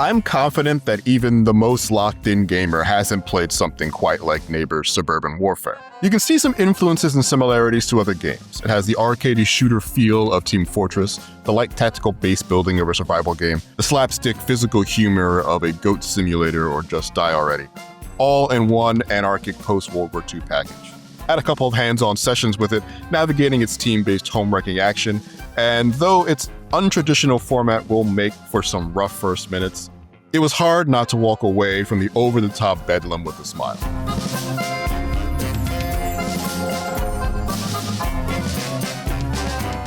I'm confident that even the most locked-in gamer hasn't played something quite like Neighbor's Suburban Warfare. You can see some influences and similarities to other games. It has the arcadey shooter feel of Team Fortress, the light tactical base building of a survival game, the slapstick physical humor of a goat simulator or Just Die Already, all in one anarchic post-World War II package. Had a couple of hands-on sessions with it, navigating its team-based home-wrecking action, and though its untraditional format will make for some rough first minutes, it was hard not to walk away from the over-the-top bedlam with a smile.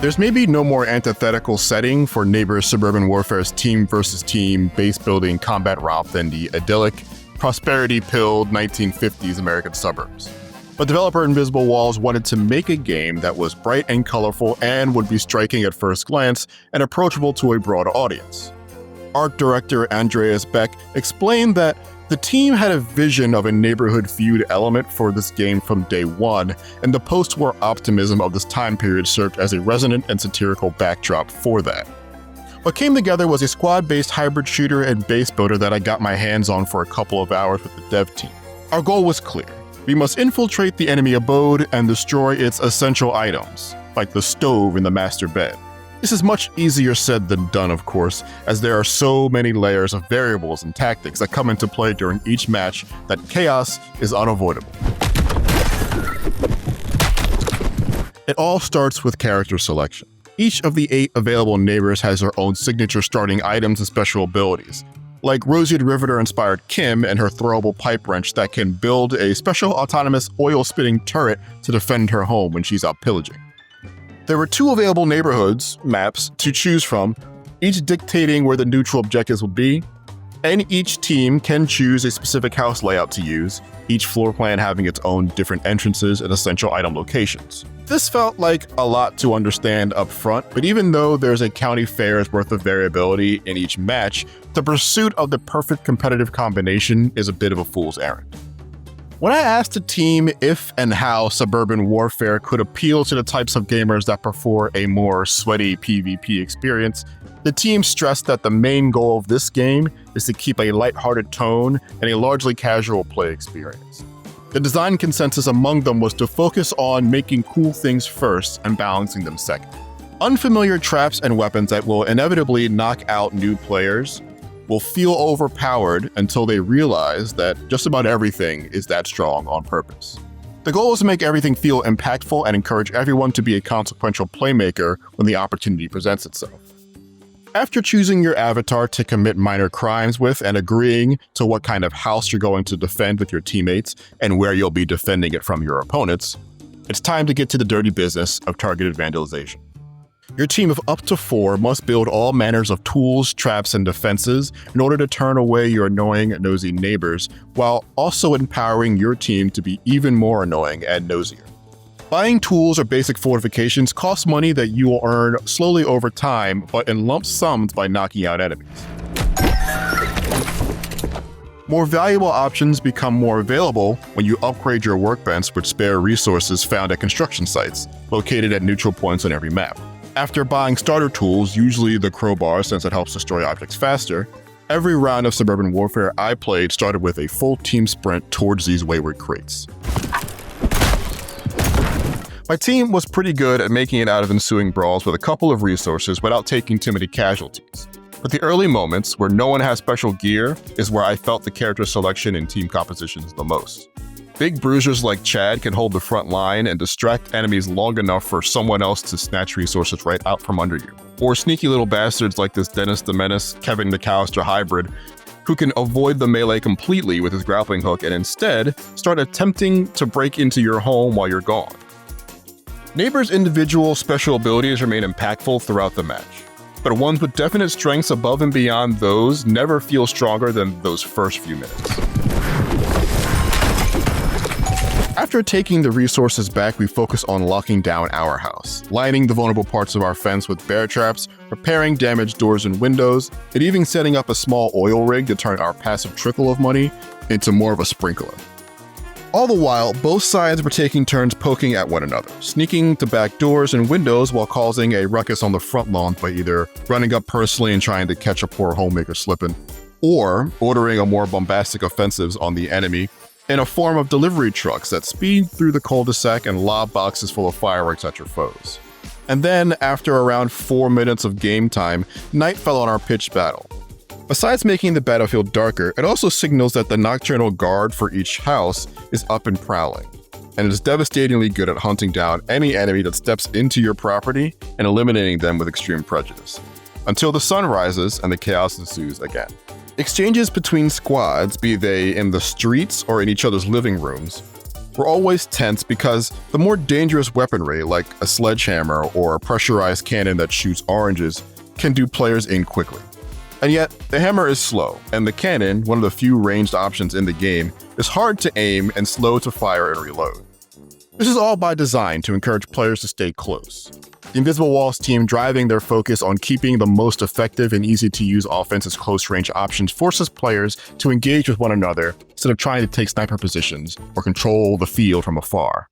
There's maybe no more antithetical setting for Neighbor's Suburban Warfare's team versus team base-building combat romp than the idyllic, prosperity-pilled 1950s American suburbs. But developer Invisible Walls wanted to make a game that was bright and colorful and would be striking at first glance and approachable to a broad audience. Art director Andreas Beck explained that the team had a vision of a neighborhood feud element for this game from day one, and the post-war optimism of this time period served as a resonant and satirical backdrop for that. What came together was a squad-based hybrid shooter and base builder that I got my hands on for a couple of hours with the dev team. Our goal was clear. We must infiltrate the enemy abode and destroy its essential items, like the stove in the master bed. This is much easier said than done, of course, as there are so many layers of variables and tactics that come into play during each match that chaos is unavoidable. It all starts with character selection. Each of the 8 available neighbors has their own signature starting items and special abilities, like Roseate Riveter-inspired Kim and her throwable pipe wrench that can build a special autonomous oil-spitting turret to defend her home when she's out pillaging. There were 2 available neighborhoods, maps, to choose from, each dictating where the neutral objectives would be, and each team can choose a specific house layout to use, each floor plan having its own different entrances and essential item locations. This felt like a lot to understand up front, but even though there's a county fair's worth of variability in each match, the pursuit of the perfect competitive combination is a bit of a fool's errand. When I asked the team if and how Suburban Warfare could appeal to the types of gamers that prefer a more sweaty PvP experience, the team stressed that the main goal of this game is to keep a lighthearted tone and a largely casual play experience. The design consensus among them was to focus on making cool things first and balancing them second. Unfamiliar traps and weapons that will inevitably knock out new players will feel overpowered until they realize that just about everything is that strong on purpose. The goal is to make everything feel impactful and encourage everyone to be a consequential playmaker when the opportunity presents itself. After choosing your avatar to commit minor crimes with and agreeing to what kind of house you're going to defend with your teammates and where you'll be defending it from your opponents, it's time to get to the dirty business of targeted vandalization. Your team of up to 4 must build all manners of tools, traps, and defenses in order to turn away your annoying, nosy neighbors, while also empowering your team to be even more annoying and nosier. Buying tools or basic fortifications costs money that you will earn slowly over time, but in lump sums by knocking out enemies. More valuable options become more available when you upgrade your workbench with spare resources found at construction sites, located at neutral points on every map. After buying starter tools, usually the crowbar since it helps destroy objects faster, every round of Suburban Warfare I played started with a full team sprint towards these wayward crates. My team was pretty good at making it out of ensuing brawls with a couple of resources without taking too many casualties. But the early moments where no one has special gear is where I felt the character selection and team compositions the most. Big bruisers like Chad can hold the front line and distract enemies long enough for someone else to snatch resources right out from under you. Or sneaky little bastards like this Dennis the Menace, Kevin McAllister hybrid, who can avoid the melee completely with his grappling hook and instead start attempting to break into your home while you're gone. Neighbors' individual special abilities remain impactful throughout the match, but ones with definite strengths above and beyond those never feel stronger than those first few minutes. After taking the resources back, we focus on locking down our house, lining the vulnerable parts of our fence with bear traps, repairing damaged doors and windows, and even setting up a small oil rig to turn our passive trickle of money into more of a sprinkler. All the while, both sides were taking turns poking at one another, sneaking to back doors and windows while causing a ruckus on the front lawn by either running up personally and trying to catch a poor homemaker slipping, or ordering a more bombastic offensives on the enemy in a form of delivery trucks that speed through the cul-de-sac and lob boxes full of fireworks at your foes. And then, after around 4 minutes of game time, night fell on our pitched battle. Besides making the battlefield darker, it also signals that the nocturnal guard for each house is up and prowling, and is devastatingly good at hunting down any enemy that steps into your property and eliminating them with extreme prejudice, until the sun rises and the chaos ensues again. Exchanges between squads, be they in the streets or in each other's living rooms, were always tense because the more dangerous weaponry, like a sledgehammer or a pressurized cannon that shoots oranges, can do players in quickly. And yet, the hammer is slow, and the cannon, one of the few ranged options in the game, is hard to aim and slow to fire and reload. This is all by design to encourage players to stay close. The Invisible Walls team driving their focus on keeping the most effective and easy-to-use offense's close-range options forces players to engage with one another instead of trying to take sniper positions or control the field from afar.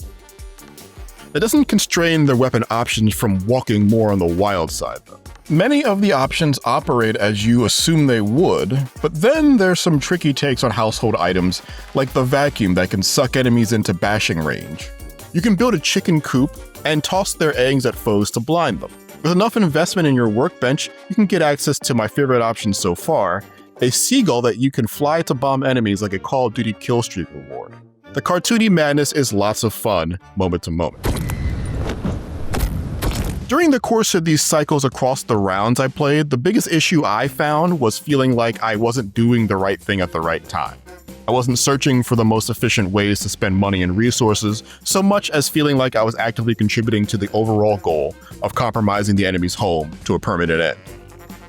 That doesn't constrain their weapon options from walking more on the wild side, though. Many of the options operate as you assume they would, but then there's some tricky takes on household items, like the vacuum that can suck enemies into bashing range. You can build a chicken coop and toss their eggs at foes to blind them. With enough investment in your workbench, you can get access to my favorite option so far, a seagull that you can fly to bomb enemies like a Call of Duty kill streak reward. The cartoony madness is lots of fun, moment to moment. During the course of these cycles across the rounds I played, the biggest issue I found was feeling like I wasn't doing the right thing at the right time. I wasn't searching for the most efficient ways to spend money and resources, so much as feeling like I was actively contributing to the overall goal of compromising the enemy's home to a permanent end.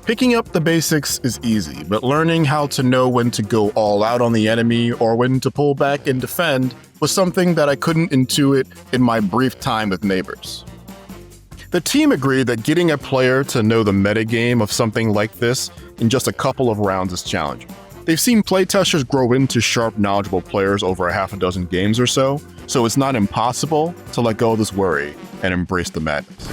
Picking up the basics is easy, but learning how to know when to go all out on the enemy or when to pull back and defend was something that I couldn't intuit in my brief time with neighbors. The team agreed that getting a player to know the metagame of something like this in just a couple of rounds is challenging. They've seen playtesters grow into sharp, knowledgeable players over a half a dozen games or so it's not impossible to let go of this worry and embrace the madness.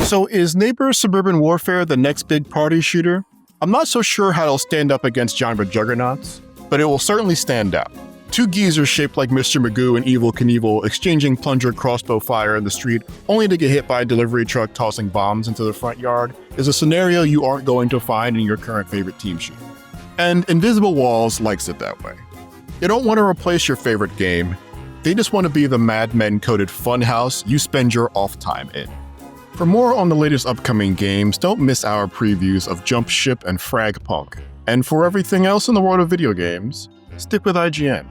So is Neighbors Suburban Warfare the next big party shooter? I'm not so sure how it'll stand up against genre juggernauts, but it will certainly stand out. Two geezers shaped like Mr. Magoo and Evel Knievel exchanging plunger crossbow fire in the street only to get hit by a delivery truck tossing bombs into the front yard is a scenario you aren't going to find in your current favorite team shooter. And Invisible Walls likes it that way. They don't want to replace your favorite game, they just want to be the Mad Men-coded funhouse you spend your off time in. For more on the latest upcoming games, don't miss our previews of Jump Ship and Frag Punk. And for everything else in the world of video games, stick with IGN.